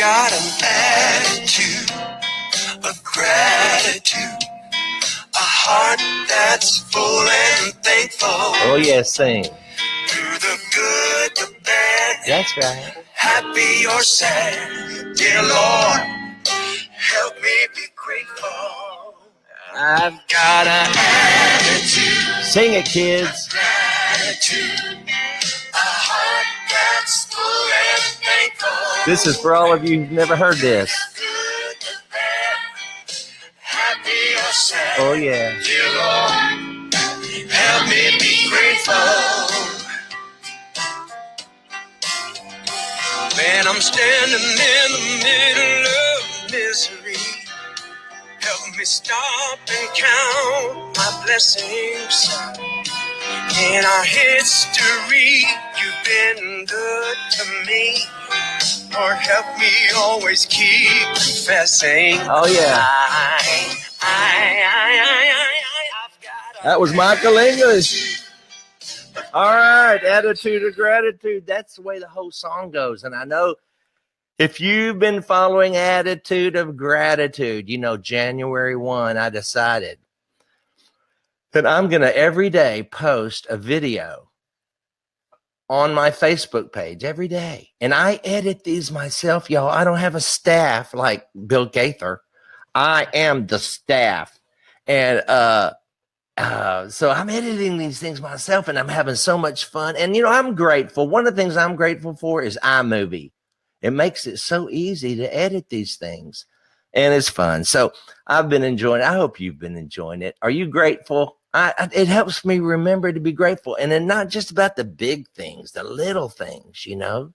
got an attitude of gratitude, a heart that's full and thankful. Oh, yes, sing. Through the good, the bad, that's right. Happy or sad, dear Lord, help me be grateful. I've got an attitude. Sing it, kids. Gratitude, a heart that's full and thankful. This is for all of you who've never heard this. Good, the bad, happy or sad. Oh, yeah. Dear Lord, help me be grateful. When I'm standing in the middle of misery, help me stop and count my blessings. In our history, you've been good to me. Lord, help me always keep confessing. Oh, yeah. That was Michael English. All right, attitude of gratitude. That's the way the whole song goes. And I know if you've been following attitude of gratitude, you know, January 1, I decided that I'm going to every day post a video on my Facebook page every day. And I edit these myself, y'all. I don't have a staff like Bill Gaither. I am the staff. And, so I'm editing these things myself and I'm having so much fun. And, you know, I'm grateful. One of the things I'm grateful for is iMovie. It makes it so easy to edit these things and it's fun. So I've been enjoying it. I hope you've been enjoying it. Are you grateful? It helps me remember to be grateful. And then not just about the big things, the little things, you know,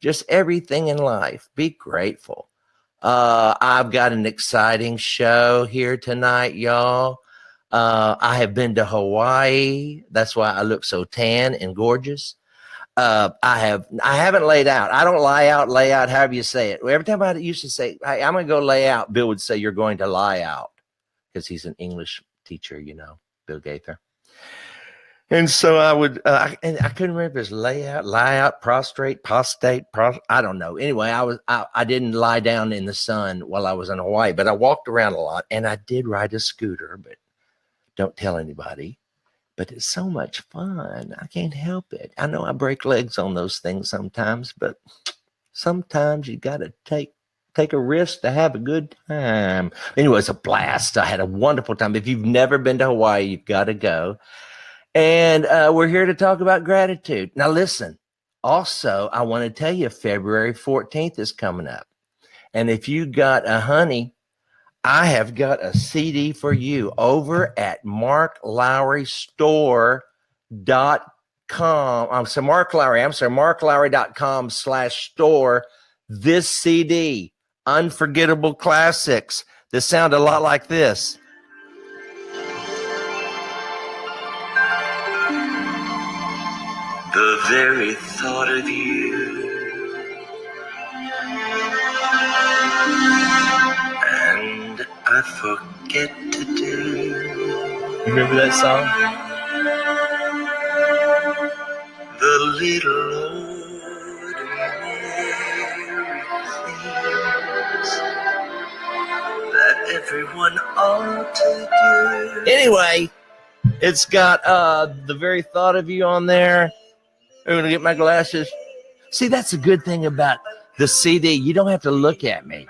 just everything in life. Be grateful. I've got an exciting show here tonight, y'all. I have been to Hawaii. That's why I look so tan and gorgeous. I haven't laid out. I don't lay out, however you say it. Every time I used to say, hey, I'm going to go lay out, Bill would say, you're going to lie out, because he's an English teacher, you know, Bill Gaither. And so I would, and I couldn't remember if it was lie out, prostrate, I don't know. Anyway, I didn't lie down in the sun while I was in Hawaii, but I walked around a lot and I did ride a scooter, but don't tell anybody. But it's so much fun. I can't help it. I know I break legs on those things sometimes, but sometimes you got to take a risk to have a good time. Anyway, it's a blast. I had a wonderful time. If you've never been to Hawaii, you've got to go. And we're here to talk about gratitude. Now, listen, also, I want to tell you, February 14th is coming up. And if you got a honey, I have got a CD for you over at marklowrystore.com. marklowry.com/store. This CD, Unforgettable Classics, that sound a lot like this. The very thought of you and I forget to do. Remember that song? The little ordinary things that everyone ought to do. Anyway, it's got the very thought of you on there. I'm going to get my glasses. See, that's a good thing about the CD. You don't have to look at me.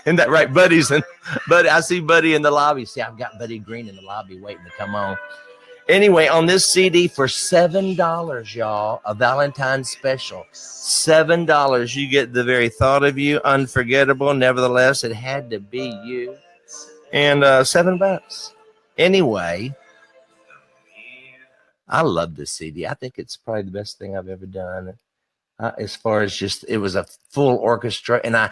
Isn't that right? Buddy, I see Buddy in the lobby. See, I've got Buddy Greene in the lobby waiting to come on. Anyway, on this CD for $7, y'all, a Valentine's special. $7, you get the very thought of you, unforgettable. Nevertheless, it had to be you. And $7. Anyway, I love this CD. I think it's probably the best thing I've ever done. As far as just, it was a full orchestra, and I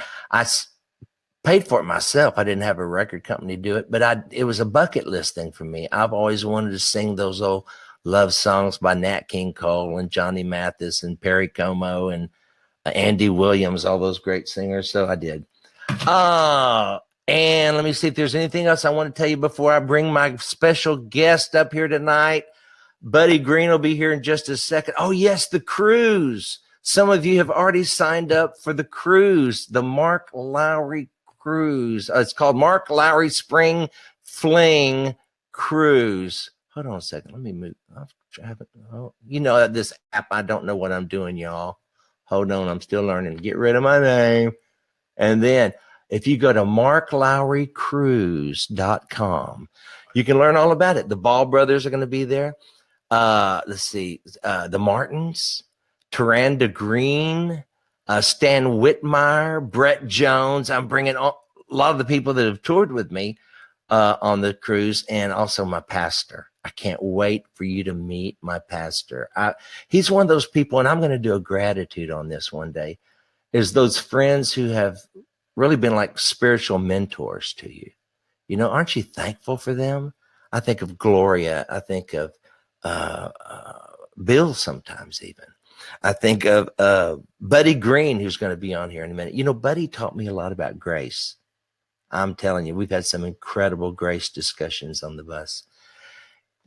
paid for it myself. I didn't have a record company do it, but it was a bucket list thing for me. I've always wanted to sing those old love songs by Nat King Cole and Johnny Mathis and Perry Como and Andy Williams, all those great singers. So I did. And let me see if there's anything else I want to tell you before I bring my special guest up here tonight. Buddy Greene will be here in just a second. Oh, yes, the cruise. Some of you have already signed up for the cruise, the Mark Lowry cruise. It's called Mark Lowry Spring Fling Cruise. Hold on a second. Let me move. This app, I don't know what I'm doing, y'all. Hold on. I'm still learning. Get rid of my name. And then if you go to marklowrycruise.com, you can learn all about it. The Ball brothers are going to be there. Let's see. The Martins, Taranda Greene, Stan Whitmire, Brett Jones. I'm bringing a lot of the people that have toured with me on the cruise, and also my pastor. I can't wait for you to meet my pastor. He's one of those people, and I'm going to do a gratitude on this one day, is those friends who have really been like spiritual mentors to you. Aren't you thankful for them? I think of Gloria. I think of Bill sometimes even. I think of Buddy Greene, who's going to be on here in a minute. Buddy taught me a lot about grace. I'm telling you, we've had some incredible grace discussions on the bus.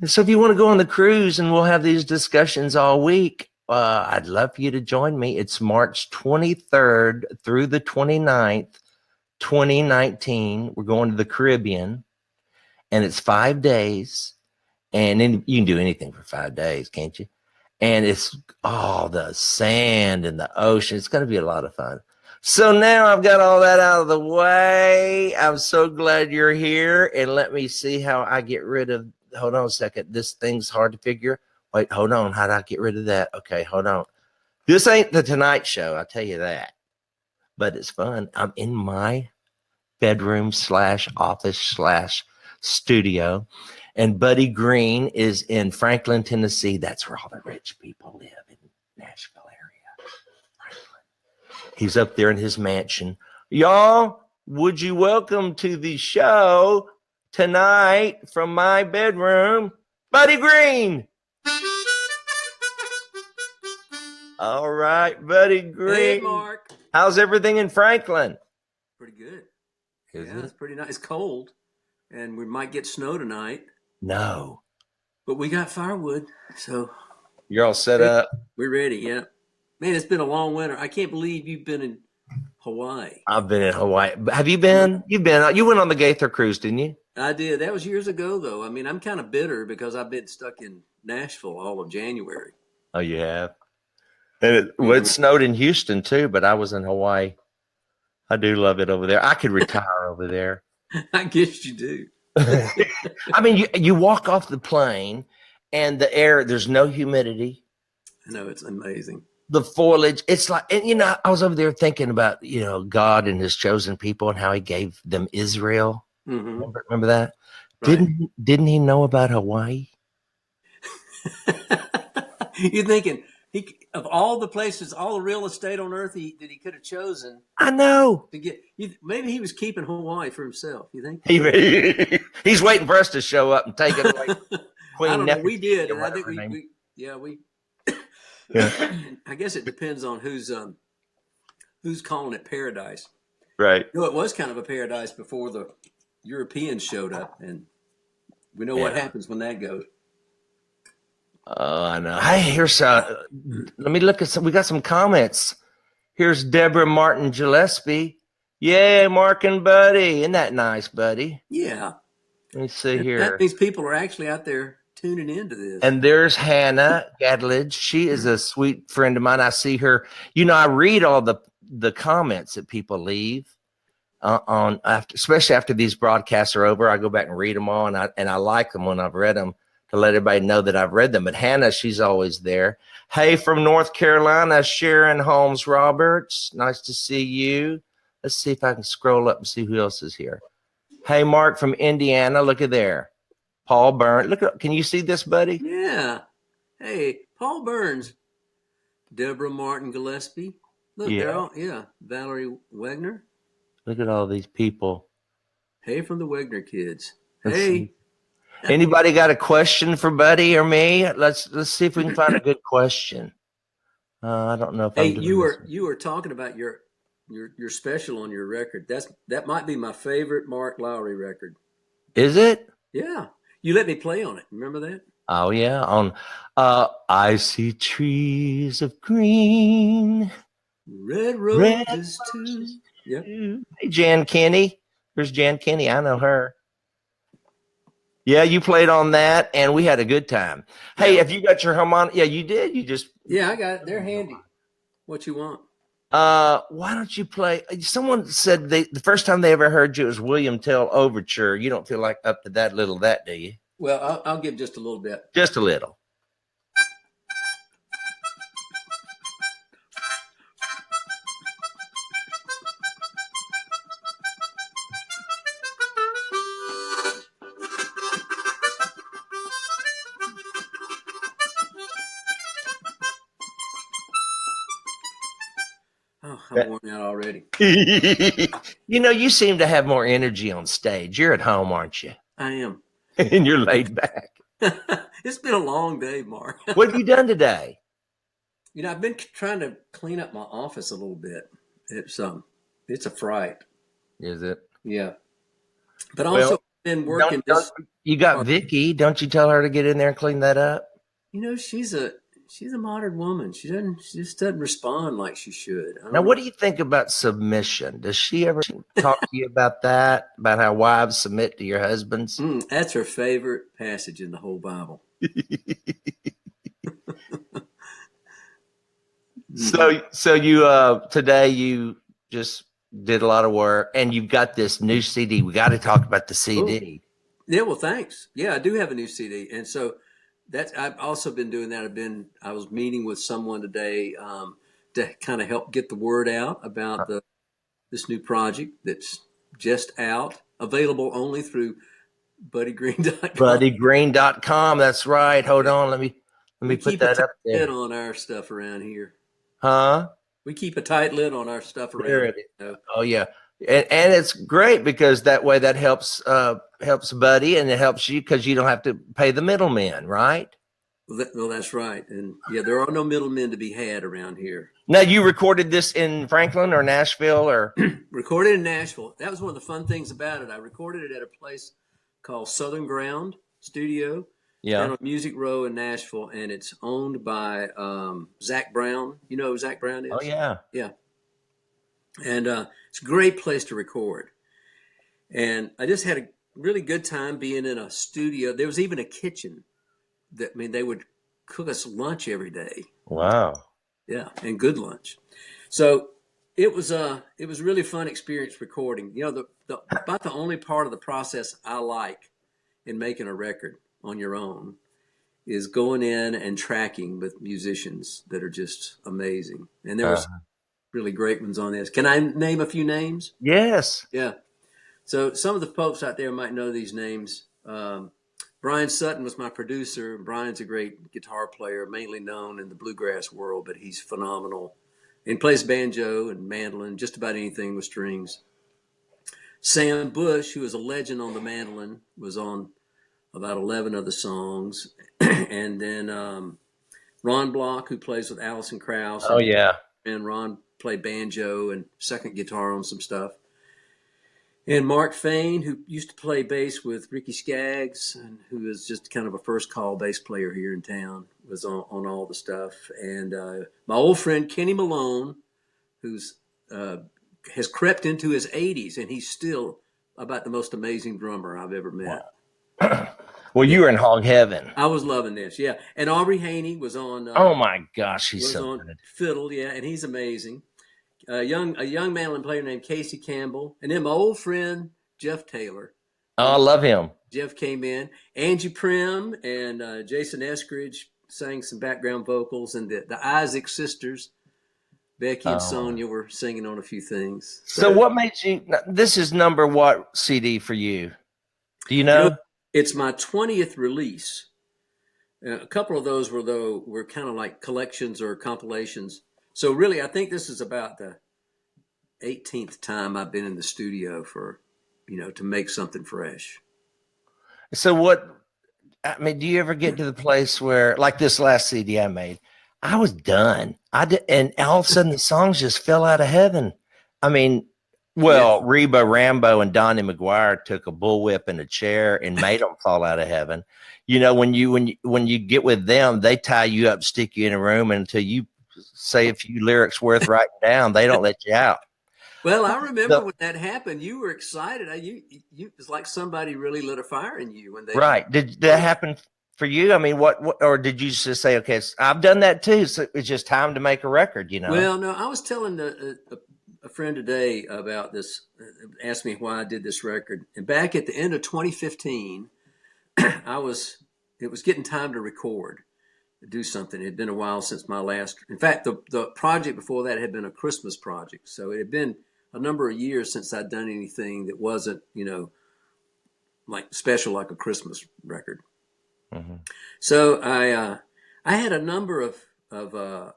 And so if you want to go on the cruise and we'll have these discussions all week, I'd love for you to join me. It's March 23rd through the 29th, 2019. We're going to the Caribbean, and it's 5 days. And then you can do anything for 5 days, can't you? And it's all the sand and the ocean. It's going to be a lot of fun. So now I've got all that out of the way. I'm so glad you're here. And let me see how I get rid of, hold on a second. This thing's hard to figure. Wait, hold on. How do I get rid of that? Okay, hold on. This ain't the Tonight Show, I'll tell you that. But it's fun. I'm in my bedroom / office / studio. And Buddy Greene is in Franklin, Tennessee. That's where all the rich people live, in Nashville area. Franklin. He's up there in his mansion. Y'all, would you welcome to the show tonight from my bedroom, Buddy Greene. All right, Buddy Greene. Hey, Mark. How's everything in Franklin? Pretty good. Is it? It's pretty nice. It's cold, and we might get snow tonight. No. But we got firewood, so. You're all set up? We're ready, yeah. Man, it's been a long winter. I can't believe you've been in Hawaii. I've been in Hawaii. Have you been? You went on the Gaither cruise, didn't you? I did. That was years ago, though. I mean, I'm kind of bitter because I've been stuck in Nashville all of January. Oh, you have? And it snowed in Houston, too, but I was in Hawaii. I do love it over there. I could retire over there. I guess you do. I mean, you walk off the plane and the air, there's no humidity. I know, it's amazing. The foliage, it's like, and I was over there thinking about, God and his chosen people and how he gave them Israel. Mm-hmm. Remember that? Right. Didn't he know about Hawaii? You're thinking, of all the places, all the real estate on earth that he could have chosen. I know. To get, maybe he was keeping Hawaii for himself. You think? He's waiting for us to show up and take it away. Queen I don't know. We did, and I think we. Yeah. I guess it depends on who's calling it paradise. Right. It was kind of a paradise before the Europeans showed up, and we know what happens when that goes. Oh, I know. Hey, here's let me look at some. We got some comments. Here's Deborah Martin Gillespie. Yay, Mark and Buddy. Isn't that nice, Buddy? Yeah. Let me see here. That means people are actually out there tuning into this. And there's Hannah Gadledge. She is a sweet friend of mine. I see her. I read all the comments that people leave especially after these broadcasts are over. I go back and read them all, and I like them when I've read them, to let everybody know that I've read them. But Hannah, she's always there. Hey, from North Carolina, Sharon Holmes Roberts. Nice to see you. Let's see if I can scroll up and see who else is here. Hey, Mark from Indiana. Look at there. Paul Burns. Can you see this, buddy? Yeah. Hey, Paul Burns. Deborah Martin Gillespie. Look, they're all, Valerie Wegner. Look at all these people. Hey, from the Wegner kids. Let's hey. See. Anybody got a question for Buddy or me? Let's see if we can find a good question. I don't know if I'm doing you were talking about your special on your record. That might be my favorite Mark Lowry record. Is it? Yeah. You let me play on it. Remember that? Oh yeah, on I see trees of green, Red red roses too. roses Yep. too. Hey, Jan Kenny. There's Jan Kenny. I know her. Yeah, you played on that, and we had a good time. Hey, Yeah. have you got your harmonica? Yeah, you did. You just Yeah, I got it. They're handy. What you want? why don't you play? Someone said the first time they ever heard you was William Tell Overture. You don't feel like up to that little that, do you? Well, I'll give just a little bit. Just a little. Oh, I'm worn out already. You know, you seem to have more energy on stage. You're at home, aren't you? I am. And you're laid back. It's been a long day, Mark. What have you done today? I've been trying to clean up my office a little bit. It's a fright. Is it? Yeah, but Well, also been don't working this. you got Vicky? Don't you tell her to get in there and clean that up? She's a modern woman. She just doesn't respond like she should. I Now, don't what do you think about submission? Does she ever talk to you about that? About how wives submit to your husbands? That's her favorite passage in the whole Bible. So you today you just did a lot of work, and you've got this new CD. We got to talk about the CD. Yeah, well, thanks. Yeah, I do have a new CD, and so I've also been doing that. I was meeting with someone today to kind of help get the word out about this new project that's just out, available only through BuddyGreene.com. BuddyGreene.com. That's right. Hold Yeah. on. Let me We put keep a that tight up lid there. on our stuff around here. Huh? We keep a tight lid on our stuff around There here. it is. Oh yeah. And it's great because that way that helps Buddy, and it helps you because you don't have to pay the middleman, right? Well, that's right. And yeah, there are no middlemen to be had around here. Now, you recorded this in Franklin or Nashville or Recorded in Nashville. That was one of the fun things about it. I recorded it at a place called Southern Ground Studio down on Music Row in Nashville, and it's owned by Zach Brown. You know who Zach Brown is? Oh yeah. Yeah. And it's a great place to record. And I just had a really good time being in a studio. There was even a kitchen they would cook us lunch every day. Wow. Yeah, and good lunch. So it was a really fun experience recording. About the only part of the process I like in making a record on your own is going in and tracking with musicians that are just amazing. And there was really great ones on this. Can I name a few names? Yes. Yeah. So some of the folks out there might know these names. Brian Sutton was my producer. Brian's a great guitar player, mainly known in the bluegrass world, but he's phenomenal. And plays banjo and mandolin, just about anything with strings. Sam Bush, who is a legend on the mandolin, was on about 11 of the songs. And then Ron Block, who plays with Alison Krauss. Oh yeah. And Ron played banjo and second guitar on some stuff. And Mark Fain, who used to play bass with Ricky Skaggs, and who is just kind of a first call bass player here in town, was on all the stuff. And my old friend Kenny Malone, who's has crept into his 80s, and he's still about the most amazing drummer I've ever met. Wow. Well, you were in hog heaven. I was loving this, yeah. And Aubrey Haney was on. Oh my gosh, he's so on good. Fiddle, yeah, and he's amazing. A young mandolin player named Casey Campbell, and then my old friend Jeff Taylor. Oh, I love him. Jeff came in. Angie Prim and Jason Eskridge sang some background vocals, and the Isaac sisters, Becky and Sonia, were singing on a few things. So what made you? This is number what CD for you? Do you know? It's my 20th release. A couple of those were kind of like collections or compilations. So really, I think this is about the 18th time I've been in the studio to make something fresh. So do you ever get to the place where, like this last CD I made, I was done. And all of a sudden the songs just fell out of heaven. I mean, Well, Reba Rambo and Donnie McGuire took a bullwhip and a chair and made them fall out of heaven. You know, when you get with them, they tie you up, stick you in a room until you say a few lyrics worth writing down. They don't let you out. Well, I remember The, when that happened. You were excited. You it's like somebody really lit a fire in you when they. right? Did that happen for you? I mean, what, or did you just say, okay, I've done that too, so it's just time to make a record? You know? Well, no, I was telling a friend today about this. Asked me why I did this record, and back at the end of 2015, I was. It was getting time to record, do something. It had been a while since my last. In fact, the project before that had been a Christmas project, so it had been a number of years since I'd done anything that wasn't, like special, like a Christmas record. Mm-hmm. So I had a number of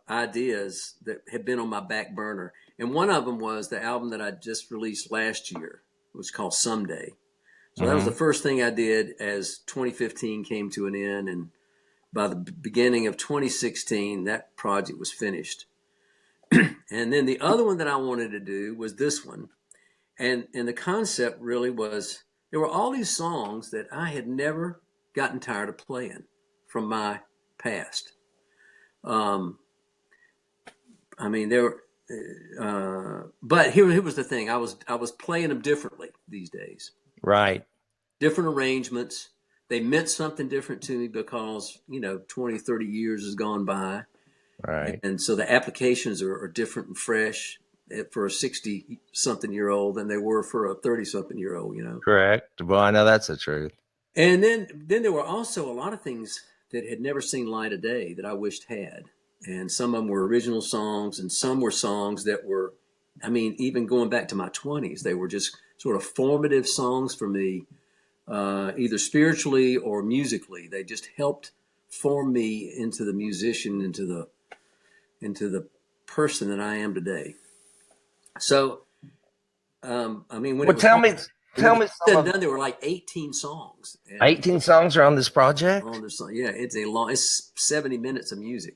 ideas that had been on my back burner, and one of them was the album that I just released last year. It was called Someday. So that was the first thing I did as 2015 came to an end, and by the beginning of 2016, that project was finished. And then the other one that I wanted to do was this one, and the concept really was there were all these songs that I had never gotten tired of playing from my past. I mean, there were, but here was the thing: I was playing them differently these days. Right. Different arrangements. They meant something different to me because 20, 30 years has gone by, Right. and so the applications are different and fresh for a 60-something-year-old than they were for a 30-something-year-old. Correct. Well, I know that's the truth. And then there were also a lot of things that had never seen light of day that I wished had. And some of them were original songs, and some were songs that were, I mean, even going back to my 20s, they were just sort of formative songs for me, either spiritually or musically. They just helped form me into the musician, into the person that I am today. So, I mean, when Well, it was tell me said some and of done, there were like 18 songs. 18 songs are on this project. On this song. Yeah, it's 70 minutes of music.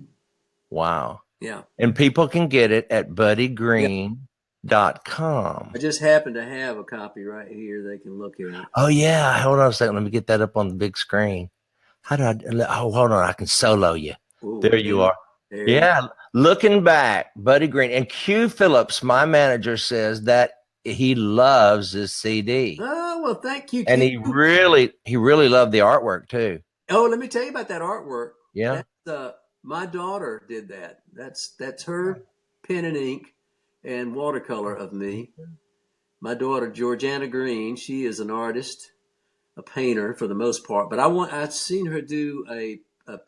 Wow. Yeah. And people can get it at Yeah. buddygreene.com. I just happen to have a copy right here they can look at. Oh, yeah. Hold on a second. Let me get that up on the big screen. How do I? Oh, hold on. I can solo you. Ooh, There you are. there you Yeah. Looking back, Buddy Greene and Q Phillips, my manager, says that he loves this CD. Oh, well, thank you, And Q. he really loved the artwork too. Oh, let me tell you about that artwork. Yeah. That's my daughter did that. That's her pen and ink and watercolor of me. My daughter, Georgiana Greene, she is an artist, a painter for the most part, but I'd seen her do a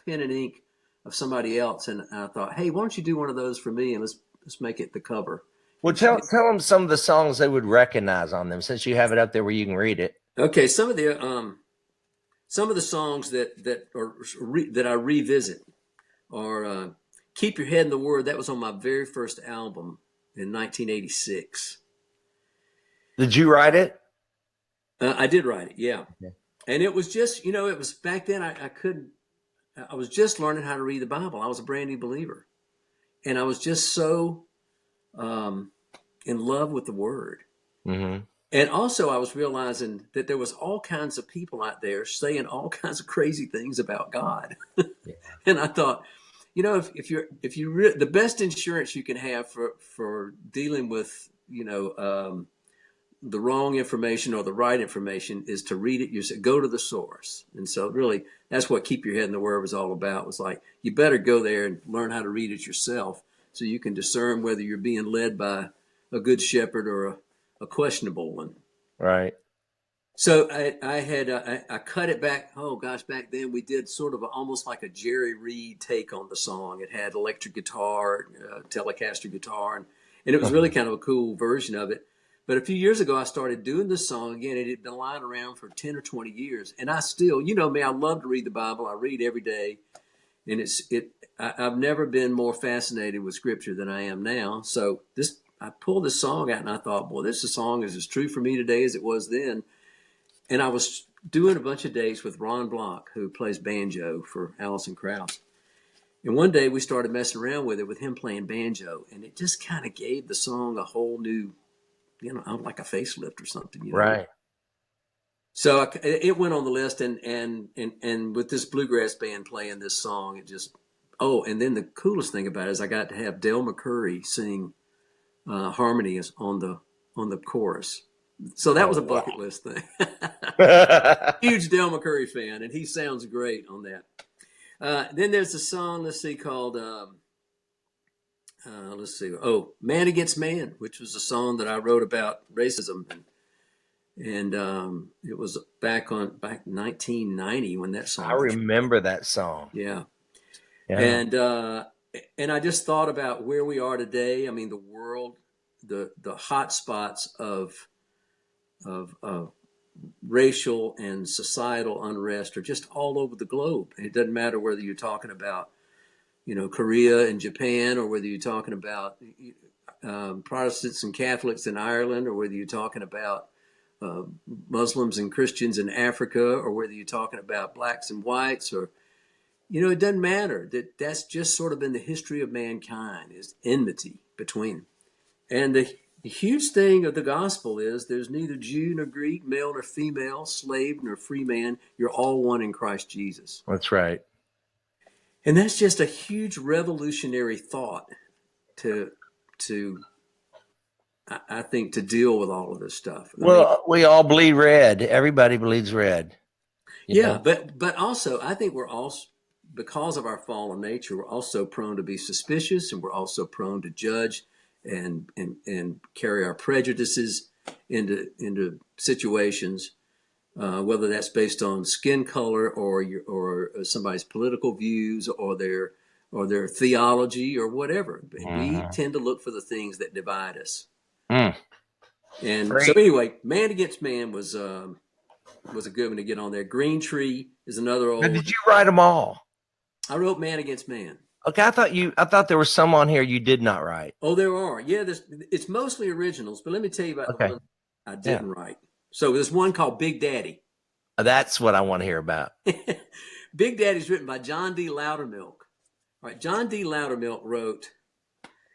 pen and ink of somebody else, and I thought, hey, why don't you do one of those for me, and let's make it the cover. Well, tell them some of the songs they would recognize on them, since you have it up there where you can read it. Okay, some of the songs that I revisit are "Keep Your Head in the Word." That was on my very first album in 1986. Did you write it? I did write it, yeah, Okay. and it was just it was back then I couldn't. I was just learning how to read the Bible. I was a brand new believer, and I was just so in love with the Word. Mm-hmm. And also, I was realizing that there was all kinds of people out there saying all kinds of crazy things about God, Yeah. and I thought, the best insurance you can have for dealing with the wrong information or the right information is to read it yourself. Go to the source. And so, really, that's what Keep Your Head in the Word was all about. It was like you better go there and learn how to read it yourself, so you can discern whether you're being led by a good shepherd or a questionable one. Right. So I cut it back. Oh gosh, back then we did sort of almost like a Jerry Reed take on the song. It had electric guitar, Telecaster guitar, and it was really kind of a cool version of it. But a few years ago, I started doing this song again. It had been lying around for 10 or 20 years, and I still, me, I love to read the Bible. I read every day, and I've never been more fascinated with Scripture than I am now. So I pulled this song out, and I thought, boy, this song is as true for me today as it was then. And I was doing a bunch of dates with Ron Block, who plays banjo for Alison Krauss. And one day we started messing around with it, with him playing banjo, and it just kind of gave the song a whole new like a facelift or something, Right. So it went on the list, and with this bluegrass band playing this song, it just and then the coolest thing about it is I got to have Dale McCurry sing harmonies on the chorus. So that was a bucket list thing. Huge Dale McCurry fan, and he sounds great on that. Then there's a song, let's see, called Man Against Man, which was a song that I wrote about racism, and it was back 1990 when that song I remember that song. Yeah. Yeah. And I just thought about where we are today. I mean, the world, the hot spots of racial and societal unrest are just all over the globe. And it doesn't matter whether you're talking about, Korea and Japan, or whether you're talking about Protestants and Catholics in Ireland, or whether you're talking about Muslims and Christians in Africa, or whether you're talking about blacks and whites, or it doesn't matter. That's just sort of been the history of mankind, is enmity between them. And the huge thing of the gospel is there's neither Jew nor Greek, male nor female, slave nor free man. You're all one in Christ Jesus. That's right. And that's just a huge revolutionary thought to I think, to deal with all of this stuff. We all bleed red. Everybody bleeds red. Yeah, but also I think we're also, because of our fallen nature, we're also prone to be suspicious, and we're also prone to judge and carry our prejudices into situations, whether that's based on skin color or somebody's political views or their theology or whatever. We tend to look for the things that divide us. And so anyway, Man Against Man was a good one to get on there. Green Tree is another old. Now, did you write them all? I wrote Man Against Man. Okay, I thought there was some on here you did not write. Oh, there are. Yeah, it's mostly originals, but let me tell you about the one I didn't write. So there's one called Big Daddy. That's what I want to hear about. Big Daddy's written by John D. Loudermilk. All right, John D. Loudermilk wrote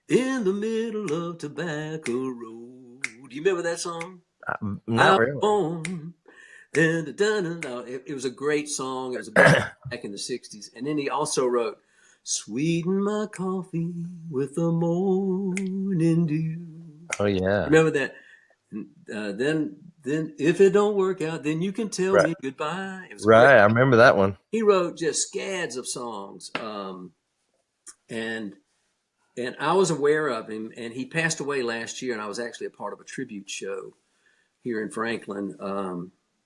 "In the Middle of Tobacco Road." Do you remember that song? Not really. Born. It was a great song. It was back in the 60s. And then he also wrote, "Sweeten my coffee with the morning dew." Oh, yeah. Remember that? Then if it don't work out, then you can tell me goodbye. It was right. great. I remember that one. He wrote just scads of songs. And I was aware of him, and he passed away last year, and I was actually a part of a tribute show here in Franklin,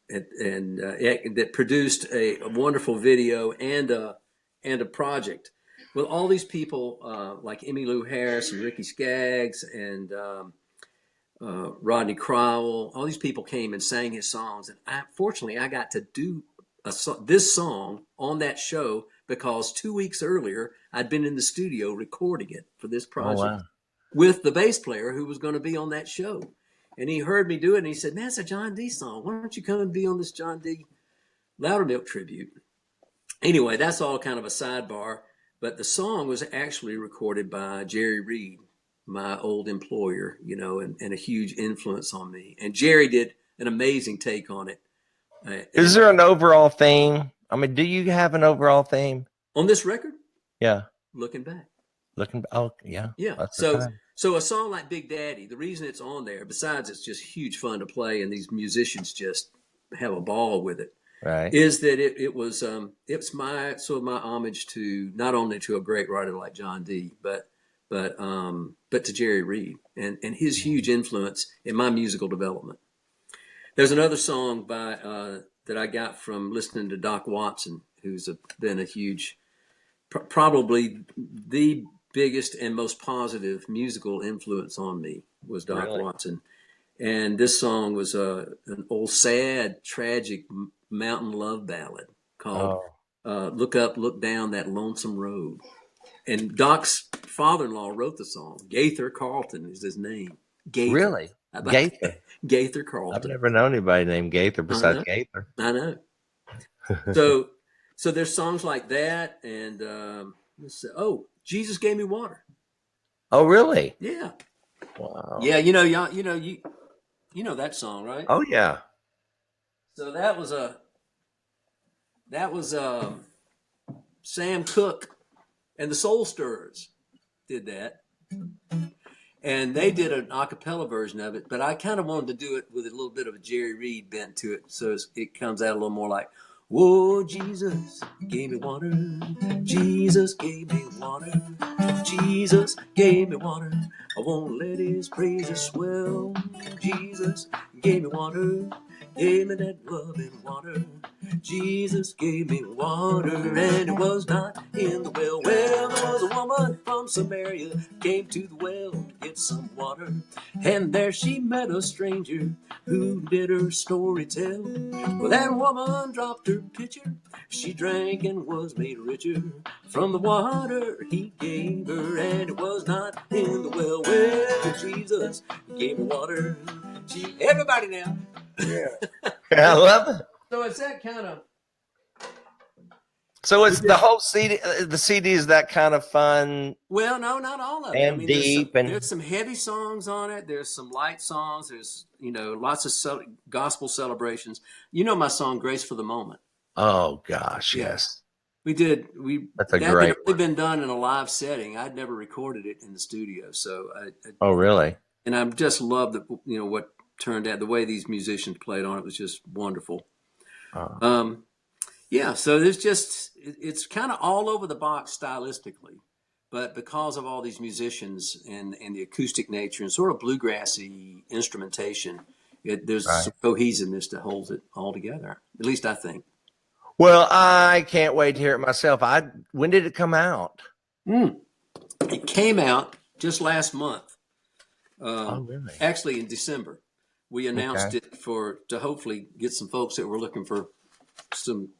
that produced a wonderful video and a project with all these people like Emmylou Harris and Ricky Skaggs and Rodney Crowell. All these people came and sang his songs, and fortunately I got to do this song on that show because 2 weeks earlier I'd been in the studio recording it for this project with the bass player who was going to be on that show. And he heard me do it, and he said, "Man, it's a John D. song. Why don't you come and be on this John D. Loudermilk tribute?" Anyway, that's all kind of a sidebar. But the song was actually recorded by Jerry Reed, my old employer, and a huge influence on me. And Jerry did an amazing take on it. Is there an overall theme? I mean, do you have an overall theme on this record? Yeah. Looking back. Yeah. So a song like Big Daddy, the reason it's on there, besides it's just huge fun to play and these musicians just have a ball with it, right, is that it's my sort of my homage to not only to a great writer like John D, but to Jerry Reed and his huge influence in my musical development. There's another song that I got from listening to Doc Watson, who's been a huge, probably the biggest and most positive musical influence on me was Doc Watson. And this song was an old sad, tragic mountain love ballad called Look Up, Look Down That Lonesome Road. And Doc's father-in-law wrote the song. Gaither Carlton is his name. Gaither. Really? Gaither? Gaither Carlton. I've never known anybody named Gaither besides Gaither. I know. So there's songs like that, and Jesus Gave Me Water. Oh, really? Yeah. Wow. Yeah, you You know that song, right? Oh yeah. So that was Sam Cooke and the Soul Stirrers did that. And they did an a cappella version of it, but I kind of wanted to do it with a little bit of a Jerry Reed bent to it, so it comes out a little more like, "Whoa, Jesus gave me water, Jesus gave me water, Jesus gave me water. I won't let his praises swell. Jesus gave me water, gave me that loving water. Jesus gave me water, and it was not in the well. Well, there was a woman from Samaria came to the well to get some water, and there she met a stranger who did her story tell. Well, that woman dropped her pitcher, she drank and was made richer from the water he gave her, and it was not in the well. Well, Jesus gave me water. Everybody now. Yeah. I love it. So it's that kind of. So it's the whole CD. The CD is that kind of fun. Well, no, not all of it. And I mean, deep there's some heavy songs on it. There's some light songs. There's lots of gospel celebrations. You know my song "Grace for the Moment." Oh gosh, Yeah. yes. We did. That's a that great had only one. been done in a live setting. I'd never recorded it in the studio, so Oh really? and I just loved what turned out. The way these musicians played on it was just wonderful. Oh. Yeah, so there's it's kind of all over the box stylistically, but because of all these musicians and the acoustic nature and sort of bluegrassy instrumentation, there's Right. some cohesiveness that holds it all together. At least I think. Well, I can't wait to hear it myself. When did it come out? It came out just last month. Oh really? Actually, in December, we announced Okay. it to hopefully get some folks that were looking for some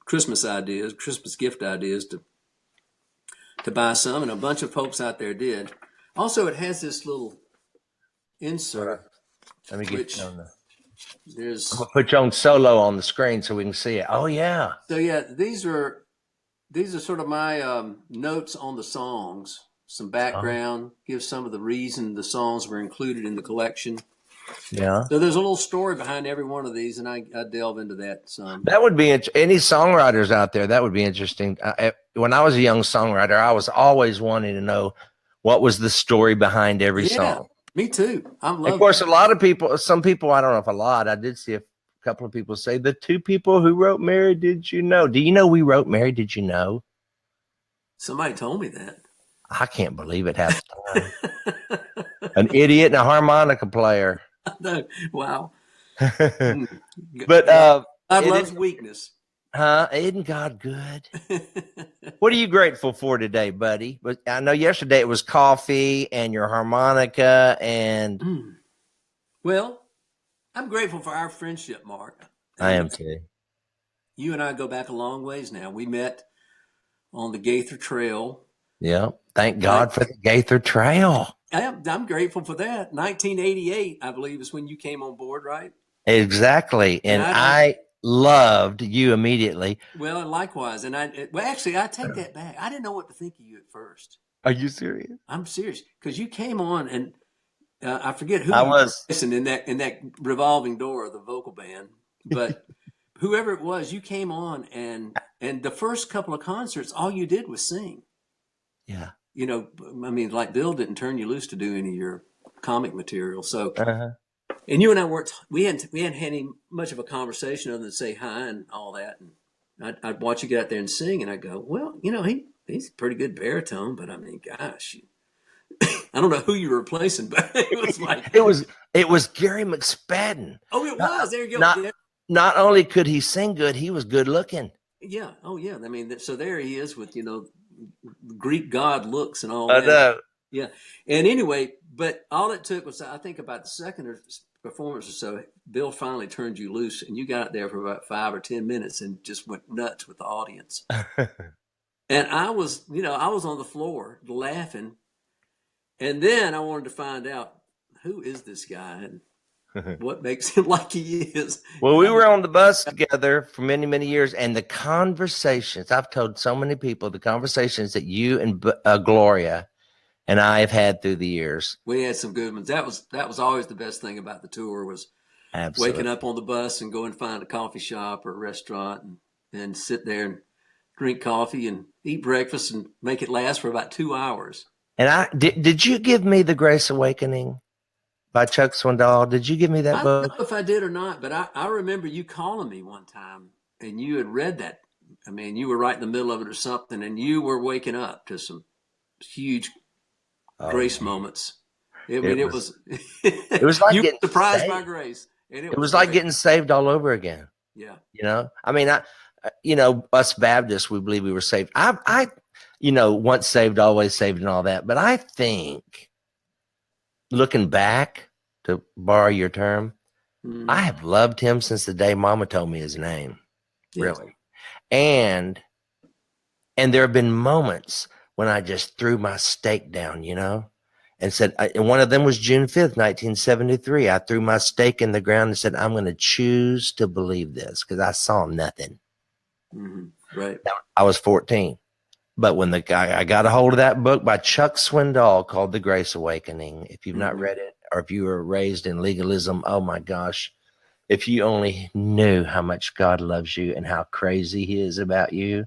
Christmas ideas, Christmas gift ideas to buy some, and a bunch of folks out there did. Also, it has this little insert. Let me get you on There's I'm gonna put you on solo on the screen so we can see it. Oh yeah. so yeah, these are sort of my notes on the songs, some background, give some of the reason the songs were included in the collection. Yeah. So there's a little story behind every one of these, and I delve into that some. That would be any songwriters out there. That would be interesting. When I was a young songwriter, I was always wanting to know what was the story behind every song. Me too. Of course, some people, I don't know if a lot, I did see a couple of people say the two people who wrote Mary, Did You Know? Do you know we wrote Mary, Did You Know? Somebody told me that. I can't believe it half the time. An idiot and a harmonica player. No, wow. But God loves weakness. Isn't God good? What are you grateful for today, buddy? But I know yesterday it was coffee and your harmonica and Well, I'm grateful for our friendship, Mark. I am too. You and I go back a long ways now. We met on the Gaither Trail. Yeah. Thank God for the Gaither Trail. I'm grateful for that. 1988, I believe, is when you came on board, right? Exactly. And I loved you immediately. Well, and likewise. And actually, I take that back. I didn't know what to think of you at first. Are you serious? I'm serious. Because you came on and I forget who I you was were in that revolving door of the vocal band, but whoever it was, you came on and the first couple of concerts, all you did was sing. Yeah. I mean, like Bill didn't turn you loose to do any of your comic material. So, and you and I we hadn't had any much of a conversation other than say hi and all that. And I'd watch you get out there and sing, and I'd go, well, he's a pretty good baritone, but I mean, gosh, I don't know who you were replacing, but it was like it was Gary McSpadden. Oh, it was. There you go. Not only could he sing good, he was good looking. Yeah. Oh, yeah. I mean, so there he is with Greek god looks and all I that. know. Yeah. And anyway, but all it took was, I think, about the second performance or so, Bill finally turned you loose, and you got out there for about 5 or 10 minutes and just went nuts with the audience. And I was on the floor laughing. And then I wanted to find out, who is this guy and what makes him like he is. Well, we were on the bus together for many, many years, and the conversations, I've told so many people, the conversations that you and Gloria and I have had through the years. We had some good ones. That was always the best thing about the tour was Absolutely. waking up on the bus and go and find a coffee shop or a restaurant and sit there and drink coffee and eat breakfast and make it last for about 2 hours. And did you give me The Grace Awakening by Chuck Swindoll? Did you give me that I don't book? know if I did or not, but I remember you calling me one time and you had read that. I mean, you were right in the middle of it or something, and you were waking up to some huge grace moments. I mean, it was it was like you getting were surprised saved. by grace, and It was was like great. getting saved all over again. Yeah. I mean, us Baptists, we believe we were saved. I once saved, always saved and all that. But I think looking back, to borrow your term, I have loved him since the day Mama told me his name. Yeah. Really. And there have been moments when I just threw my stake down, and said, and one of them was June 5th, 1973. I threw my stake in the ground and said, I'm going to choose to believe this because I saw nothing. Right. I was 14. But when I got a hold of that book by Chuck Swindoll called The Grace Awakening, if you've not read it, or if you were raised in legalism, oh my gosh, if you only knew how much God loves you and how crazy he is about you.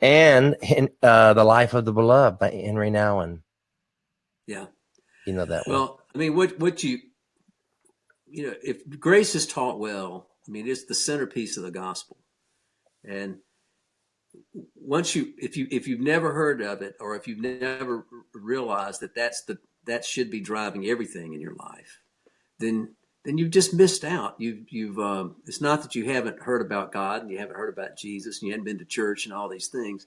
And The Life of the Beloved by Henry Nouwen. Yeah. You know that one. Well, I mean, what if grace is taught well, I mean, it's the centerpiece of the gospel. And once if you've never heard of it, or if you've never realized that should be driving everything in your life, then you've just missed out. You've it's not that you haven't heard about God and you haven't heard about Jesus and you haven't been to church and all these things,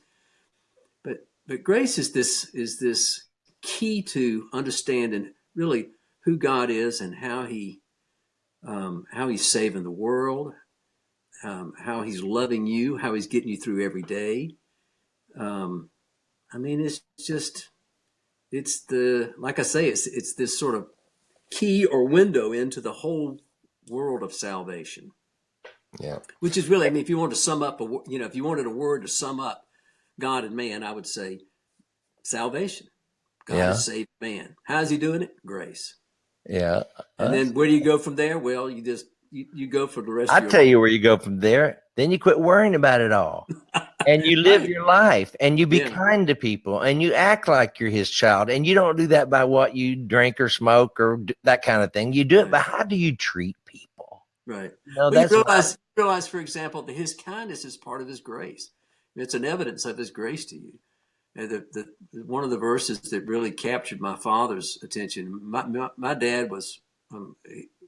but grace is this key to understanding really who God is and how he's saving the world, how he's loving you, how he's getting you through every day. I mean, like I say, it's this sort of key or window into the whole world of salvation. Yeah. Which is really, I mean, if you wanted to sum up, if you wanted a word to sum up God and man, I would say salvation. God has saved man. How's he doing it? Grace. Yeah. And then where do you go from there? Well, you go for the rest of I your tell life. you where you go from there. Then you quit worrying about it all. And you live Right. your life and you be Yeah. kind to people and you act like you're his child. And you don't do that by what you drink or smoke or that kind of thing. You do it by how do you treat people? Right. No, Well, you that's realize, for example, that his kindness is part of his grace. It's an evidence of his grace to you. And one of the verses that really captured my father's attention. My dad was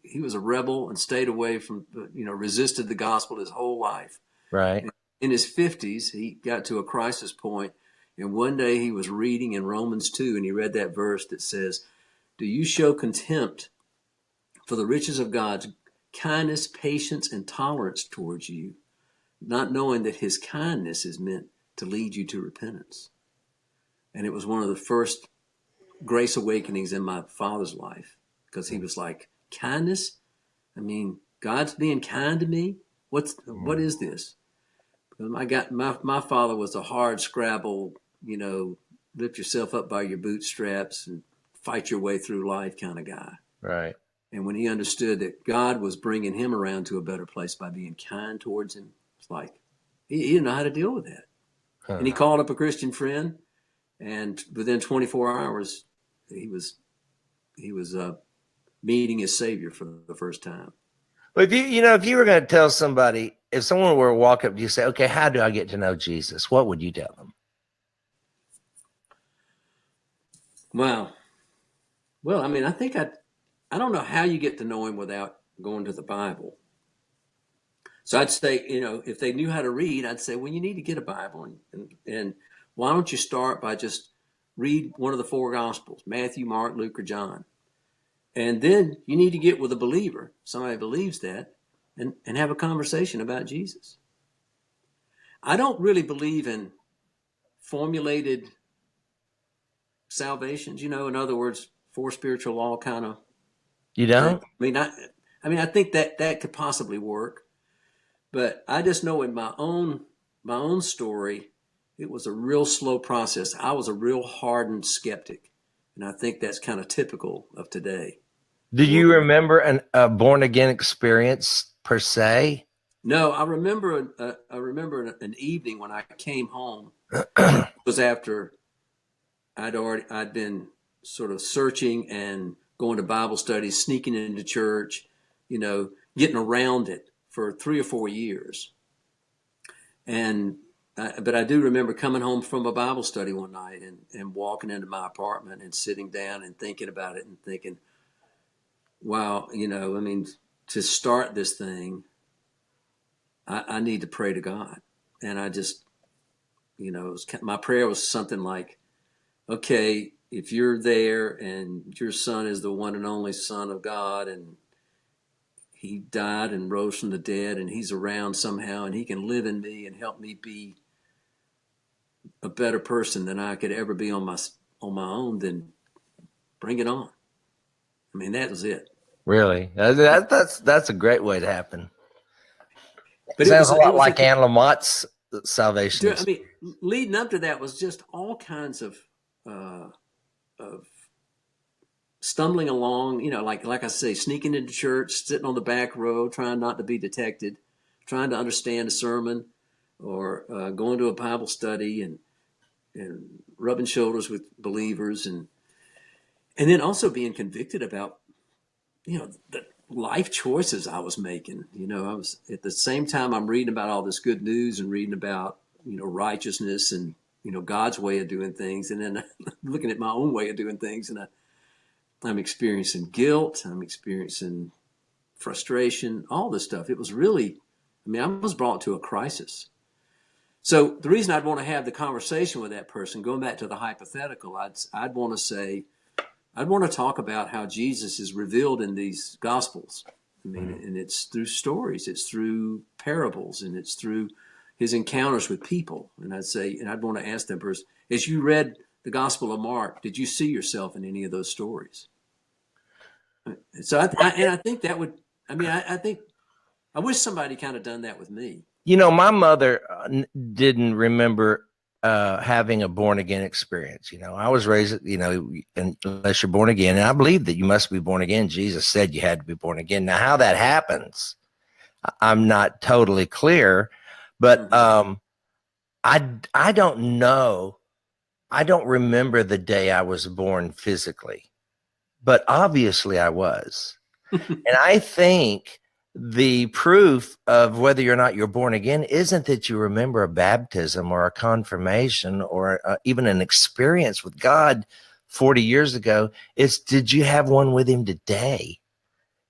he was a rebel and stayed away from resisted the gospel his whole life. right. And in his 50s, he got to a crisis point, and one day he was reading in Romans 2, and he read that verse that says, "Do you show contempt for the riches of God's kindness, patience, and tolerance towards you, not knowing that his kindness is meant to lead you to repentance?" And it was one of the first grace awakenings in my father's life, because he was like, kindness? I mean, God's being kind to me? What is this? My father was a hard scrabble, lift yourself up by your bootstraps and fight your way through life kind of guy. Right. And when he understood that God was bringing him around to a better place by being kind towards him, it's like he didn't know how to deal with that. And he called up a Christian friend, and within 24 hours, he was meeting his Savior for the first time. Well, if you were going to tell somebody, if someone were to walk up to you and say, okay, how do I get to know Jesus? What would you tell them? Wow. Well, I mean, I think I don't know how you get to know him without going to the Bible. So I'd say, if they knew how to read, I'd say, well, you need to get a Bible. And why don't you start by just read one of the four Gospels, Matthew, Mark, Luke, or John. And then you need to get with a believer, somebody who believes that, and have a conversation about Jesus. I don't really believe in formulated salvations, in other words, for spiritual law kind of. You don't? I think that could possibly work, but I just know in my own story, it was a real slow process. I was a real hardened skeptic. And I think that's kind of typical of today. Do The you world. remember a born again experience per se? No, I remember. I remember an evening when I came home, and it was after I'd been sort of searching and going to Bible studies, sneaking into church, getting around it for 3 or 4 years. And but I do remember coming home from a Bible study one night and walking into my apartment and sitting down and thinking about it and thinking, wow, I mean, to start this thing, I need to pray to God. And I just, my prayer was something like, okay, if you're there and your son is the one and only Son of God, and he died and rose from the dead, and he's around somehow, and he can live in me and help me be a better person than I could ever be on my own, then bring it on. I mean, that was it. Really? That's a great way to happen. But Sounds a it lot was like Anne Lamott's salvation. I mean, leading up to that was just all kinds of stumbling along, like I say, sneaking into church, sitting on the back row, trying not to be detected, trying to understand a sermon, or going to a Bible study and rubbing shoulders with believers, and then also being convicted about the life choices I was making. I was at the same time I'm reading about all this good news and reading about righteousness and God's way of doing things, and then looking at my own way of doing things, and I'm experiencing guilt, I'm experiencing frustration, all this stuff. It was really, I mean, I was brought to a crisis. So the reason I'd want to have the conversation with that person, going back to the hypothetical, I'd want to say, I'd want to talk about how Jesus is revealed in these Gospels. I mean, and it's through stories, it's through parables, and it's through his encounters with people. And I'd want to ask that person, as you read the Gospel of Mark, did you see yourself in any of those stories? So I think that would, I think, I wish somebody kind of done that with me. My mother didn't remember having a born again experience. I was raised, unless you're born again. And I believe that you must be born again. Jesus said you had to be born again. Now, how that happens, I'm not totally clear, but I don't know. I don't remember the day I was born physically, but obviously I was. And I think the proof of whether or not you're born again isn't that you remember a baptism or a confirmation or even an experience with God 40 years ago. It's, did you have one with him today?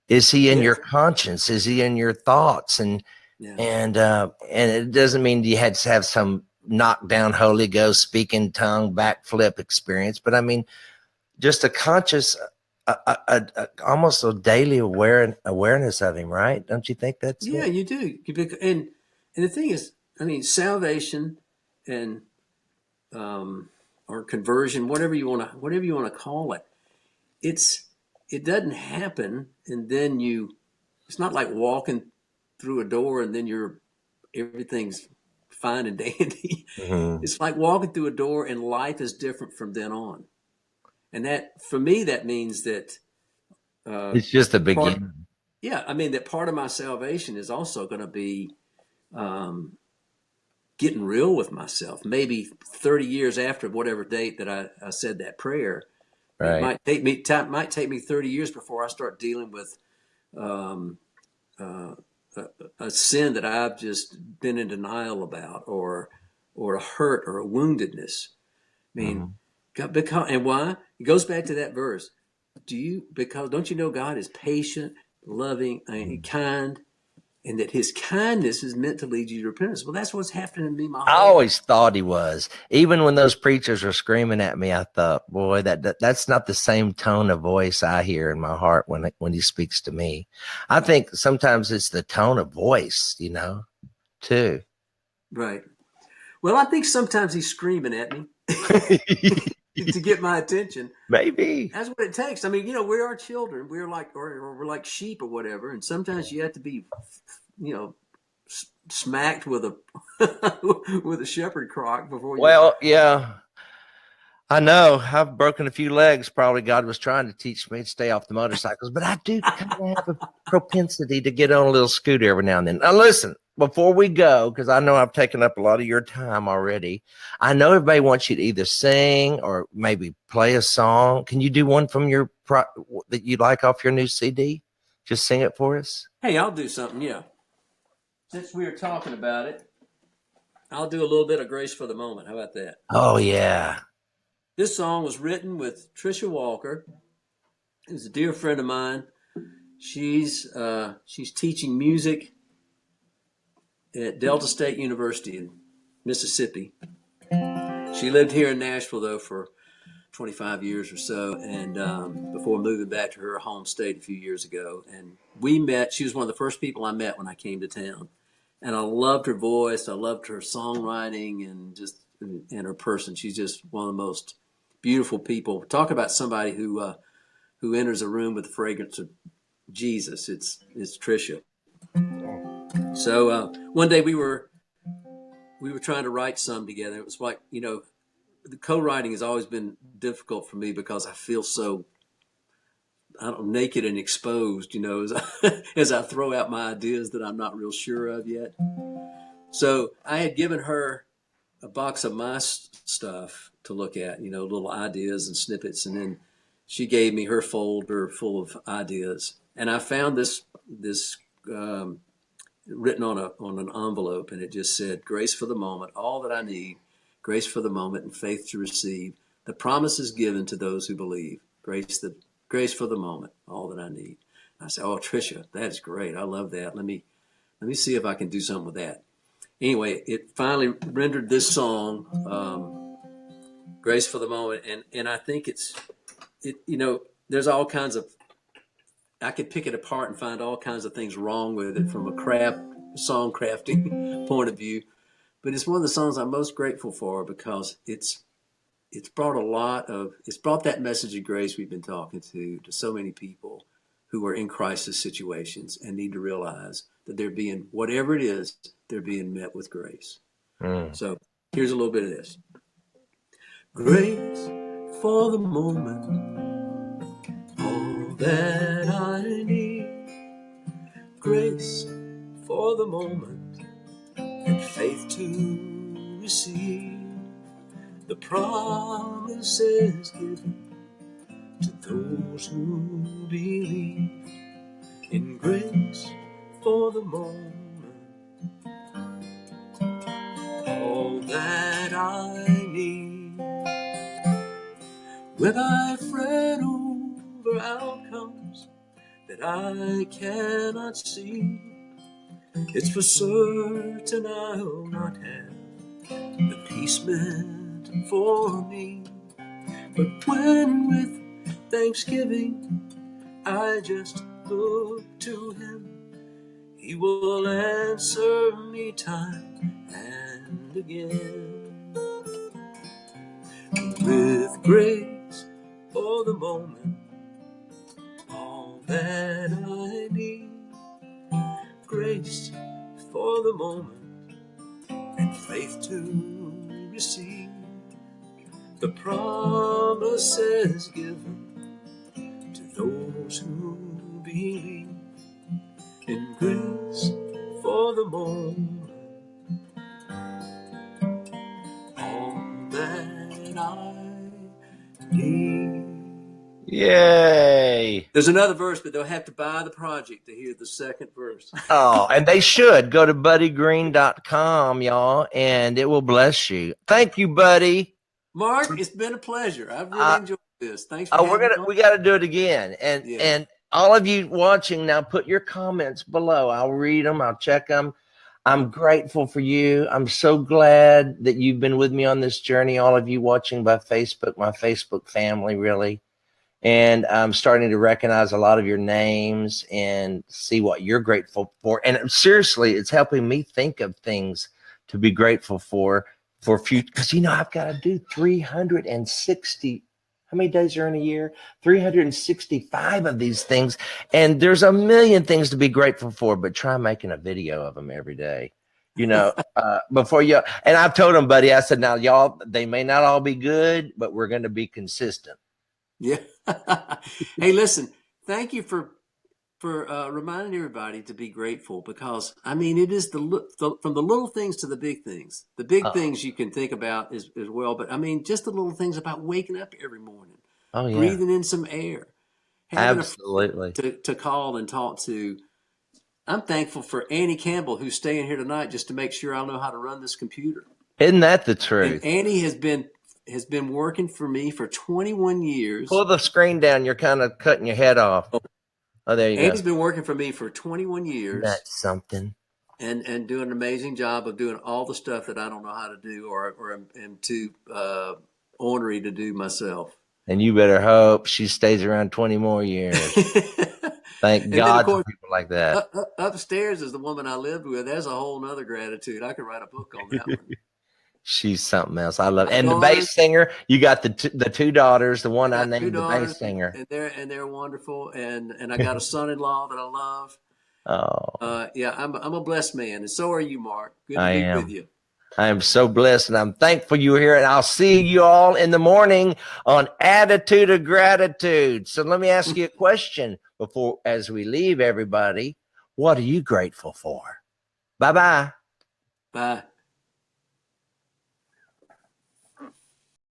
Is he in your conscience? Is he in your thoughts? And it doesn't mean you had to have some knockdown Holy Ghost speaking tongue backflip experience, but I mean just a conscious, almost a daily awareness of him, right? Don't you think that's Yeah, it? you do. And the thing is, I mean, salvation and or conversion, whatever you want to call it, it doesn't happen, and then it's not like walking through a door and then everything's fine and dandy. Mm-hmm. It's like walking through a door and life is different from then on. And that, for me, that means that It's just the part, beginning. yeah, I mean, that part of my salvation is also going to be getting real with myself. Maybe 30 years after whatever date that I said that prayer, it Right. might take me 30 years before I start dealing with um, uh, a sin that I've just been in denial about, or a hurt or a woundedness. I mean, Mm-hmm. because, and why? It goes back to that verse. Because don't you know God is patient, loving, and kind, and that his kindness is meant to lead you to repentance. Well, that's what's happening to me my I whole life. always thought he was. Even when those preachers were screaming at me, I thought, boy, that's not the same tone of voice I hear in my heart when he speaks to me. I think sometimes it's the tone of voice, too. Right. Well, I think sometimes he's screaming at me to get my attention. Maybe. That's what it takes. I mean, we are children. We're like, or we're like sheep or whatever. And sometimes you have to be, you know, smacked with a with a shepherd crock before you. Well, yeah. I know I've broken a few legs. Probably God was trying to teach me to stay off the motorcycles, but I do kind of have a propensity to get on a little scooter every now and then. Now, listen, before we go, because I know I've taken up a lot of your time already, I know everybody wants you to either sing or maybe play a song. Can you do one from your that you like off your new CD? Just sing it for us. Hey, I'll do something. Yeah. Since we were talking about it, I'll do a little bit of Grace for the Moment. How about that? Oh, yeah. This song was written with Tricia Walker, who's a dear friend of mine. She's teaching music at Delta State University in Mississippi. She lived here in Nashville, though, for 25 years or so, and before moving back to her home state a few years ago. And we met. She was one of the first people I met when I came to town. And I loved her voice. I loved her songwriting and her person. She's just one of the most beautiful people. Talk about somebody who enters a room with the fragrance of Jesus. It's Tricia. So one day we were trying to write some together. It was like, the co-writing has always been difficult for me because I feel so naked and exposed, as I throw out my ideas that I'm not real sure of yet. So I had given her a box of my stuff to look at, little ideas and snippets, and then she gave me her folder full of ideas, and I found this written on an envelope, and it just said, "Grace for the moment, all that I need, grace for the moment, and faith to receive. The promise is given to those who believe. Grace for the moment, all that I need." I said, "Oh, Tricia, that's great. I love that. Let me see if I can do something with that." Anyway, it finally rendered this song, "Grace for the Moment," and I think there's all kinds of, I could pick it apart and find all kinds of things wrong with it from a song crafting point of view, but it's one of the songs I'm most grateful for because it's brought that message of grace we've been talking to so many people who are in crisis situations and need to realize that they're being, whatever it is, they're being met with grace. So here's a little bit of this. Grace for the moment, all that I need. Grace for the moment, and faith to receive. The promises given to those who believe. In grace for the moment, all that I need. When I fret over outcomes that I cannot see, it's for certain I'll not have the peace meant for me. But when with thanksgiving I just look to Him, He will answer me time and again. With grace for the moment, all that I need. Grace for the moment, and faith to receive. The promises given to those who believe. In grace for the moment, all that I need. Yay. There's another verse, but they'll have to buy the project to hear the second verse. Oh, and they should go to buddygreene.com, y'all, and it will bless you. Thank you, Buddy. Mark, it's been a pleasure. I've really enjoyed this. Thanks for having me on. We got to do it again. And all of you watching now, put your comments below. I'll read them. I'll check them. I'm grateful for you. I'm so glad that you've been with me on this journey. All of you watching by Facebook, my Facebook family, really. And I'm starting to recognize a lot of your names and see what you're grateful for. And seriously, it's helping me think of things to be grateful for future. Because, I've got to do 360. How many days are in a year? 365 of these things. And there's a million things to be grateful for, but try making a video of them every day. before you. And I've told them, buddy, I said, now y'all, they may not all be good, but we're going to be consistent. Yeah. Hey, listen, thank you for reminding everybody to be grateful, because I mean, it is from the little things to the big things. The big things you can think about as well, but I mean, just the little things about waking up every morning, Oh, yeah. breathing in some air, having Absolutely. a friend to call and talk to. I'm thankful for Annie Campbell, who's staying here tonight just to make sure I'll know how to run this computer. Isn't that the And truth? Annie has been working for me for 21 years. Pull the screen down. You're kind of cutting your head off. Oh, there you Annie's go. been working for me for 21 years. That's something. And doing an amazing job of doing all the stuff that I don't know how to do or am too ornery to do myself. And you better hope she stays around 20 more years. Thank And then, God of course, for people like that. upstairs is the woman I lived with. There's a whole nother gratitude. I could write a book on that one. She's something else. I love it. My And the daughters, bass singer, you got the two daughters, the one I I got two named the bass daughters, singer. and they're wonderful. And I got a son-in-law that I love. Oh, Yeah, I'm a blessed man, and so are you, Mark. Good to I be am. with you. I am so blessed, and I'm thankful you're here. And I'll see you all in the morning on Attitude of Gratitude. So let me ask you a question as we leave, everybody. What are you grateful for? Bye-bye. Bye.